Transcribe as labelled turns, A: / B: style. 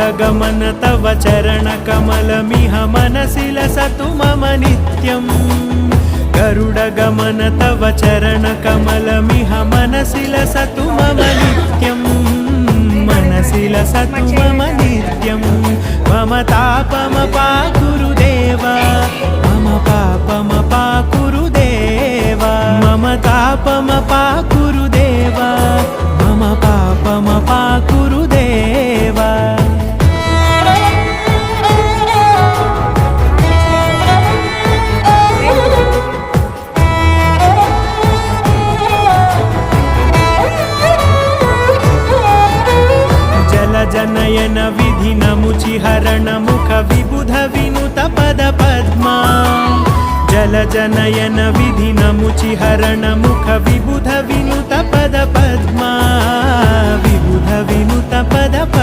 A: गरुडगमन तव चरणकमलमिह मनसि लसतु मम नित्यम् गरुडगमन तव चरणकमलमिह मनसि लसतु मम नित्यम् मनसि लसतु मम नित्यम् मम तापमपाकुरु देव मम पापमपाकुरु देव मम तापमपाकुरु देव मम पापमपाकुरु देव जनयन विधि नमुचिहरण मुख विबुध विनुत पद पद्मा जल जनयन विधि नमुचिहरण मुख विबुध विनुत पद पद्मा विबुध विनुत पद पद्मा।